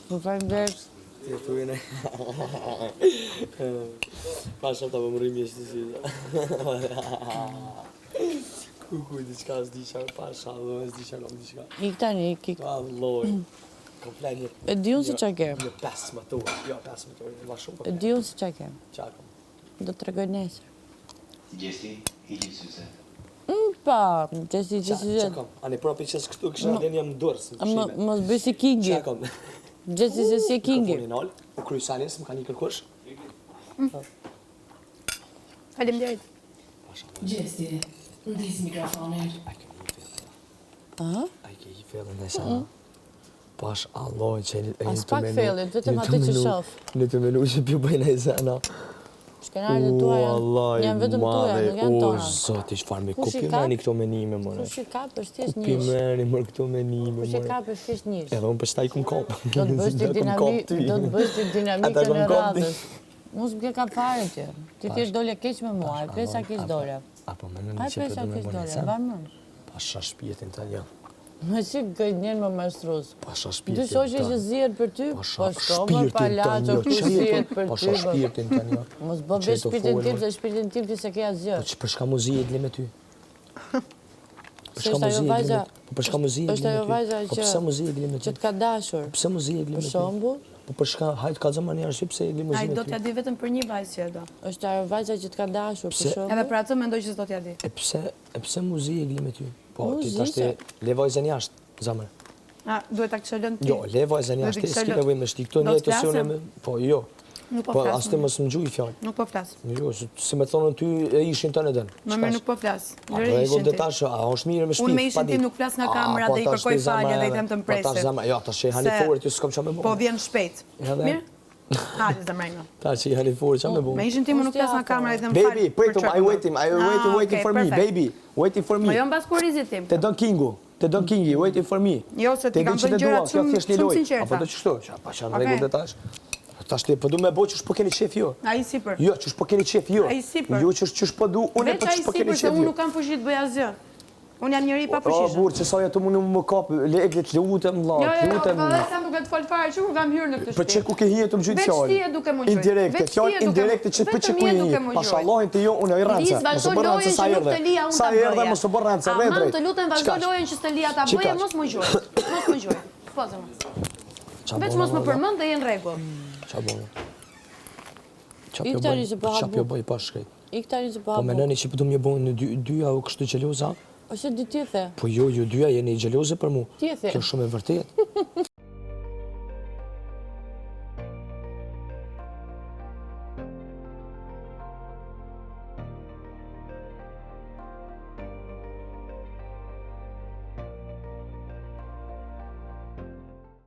Po faleminderit. Ti thuajnë. Pasha ta më rrim mjeshtësi. Kuj diçka s'di çfarë pasha, s'di çfarë kam diçka. Ik tani, ik. Valloj. Kom flet një. E di unë se çka kem. Një 15 orë, jo 15 orë, më shumë. E di unë se çka kem. Çka kam? Do të tregoj nesër. Gjesti, hiqi syze. Pa, gjesi. Çka kam? Ani propi që kështu kisha den jam dorës. Mos bëj si Kingi. Çka kam? Gjesi se si Kingi. Mikrofonin u kryesanis, më ka një kërkush. Faleminderit. Gjesti, ndis mikrofonin. Aha. Ai ke i fellën dhe sa. Pash Allah që As pak fellit, vetëm atë që shoh. Në të menu që pju bëjnë e zena. Shkenarit tuaja janë vetëm tuaja, nuk janë O, tona. zoti, çfarë me Kush i kupi kap? meni këto menime, more. Kush i kap është thjesht Kupi njësh. meni, mërë këto menime, Kush i more. kap është thjesht njësh. Edhe unë përshtaj kum kop. Do të bësh ti dinamikën e radhës. Mos më ke kap fare ti. Ti thjesht dole keq me mua, e plesa keq dole. Apo më në Ai një që plesa përdo me keq bërë dole, sa. vazhdo. Pasha shpjetin të një. Më si gënjen më maestrus. Pasha Dy shpjetin shoqe që zihet për ty, po shkomër palaço, ku zihet për ty. Pasha shpjetin të një. Mos bë vesh shpirtin tim, se shpirtin tim ti se ke asgjë. Po që për shka muzi e dli me ty? Për Se shka është ajo muzi e dli me vajza, ty? Për shka muzi e është dli ajo me vajza ty? Po pëse muzi e dli me që ty? të ka dashur. Pëse muzi e dli me Për ty? shembull, Po për shka, hajtë ka zëma një arsye pëse e dli muzi Ai me do ty? t'ja di vetëm për një vajzë që e do. është ajo vajza që të ka dashur, për Pse? Edhe shembull. për atë mendoj që s'do t'ja di. E pëse muzi e dli me ty? Po, ti Muzi tash që? të le vajzën jashtë, zamër. Duhet ta kisha lënë ti. Jo, le vajzën jashtë, ti s'ki nevoj me shti këto Do një të të sune flasim? me... Po, jo. Nuk po Po, flas. as ti mos më gjuj fjallë. Nuk po flas. Jo, se me thonën ty e ishin të në dënë. Më mirë nuk po flas. A Lëre regull ishin dhe ti. tash, a është mirë me shpif, Unë me ishin tim nuk flas nga kamera dhe i kërkoj falje dhe i them të mpresit. Po tash zama, jo, tash e hani forët, ju s'kom qa me bo. Po vjen shpejt. Edhe? Mirë? Hajde zemrejnë. Tash e hani forët, qa me bo. Me ishin tim nuk flas nga kamera i them falje. Baby, waiting for me, baby. Waiting for Po me. jo mbas kurizit tim. Te Don Kingu, waiting for me. Jo, se ti kam bën gjërat shumë sinqerta. Apo do që shto, pa që në regull dhe tash. Tash ti po du me bo që shpo keni qef jo. Ai sipër. Jo, që shpo keni qef jo. Ai sipër. Jo, që shpo du, une Veç po ai që shpo keni sipër se qef unë jo. nuk kam fuqi të bëj asgjë. Unë jam njëri pa O, fuqishëm. burë, që sa jetu më më kapë, legët, lutem, Jo, vllai, lutem. po dhe sa duket fol fare që ku kam hyrë në këtë Për që shtëpi. ku ke hije të më gjytë Veç fjallë? ti e duke më gjujt. Indirekte, Veç ti fjallë e duke më- indirekte që për që vetëm ku je hije. duke më Pa gjujt. shallahin të jo, unë e rëndëse. Lis, vazhdo lojen që nuk të lija unë ta Sa bëja. erdhe, mos të bërë rëndëse, Aman, drejt. të lutem vazhdo lojen që s'të lija ta Çka bëja, që? mos më gjuaj. Mos më gjuaj. Po zemra. Veç mos më përmend dhe je në rregull. Qa bo? Ik tani se po Qa habu. pjo bëj pa shkrejt? Ik tani se po Po me habu. nëni që pëtu mje bojnë në dyja u kështu gjeloza? Ose di ti the. Po jo, ju dyja jeni gjeloze për mu. Ti e the. Kjo shumë e vërtet.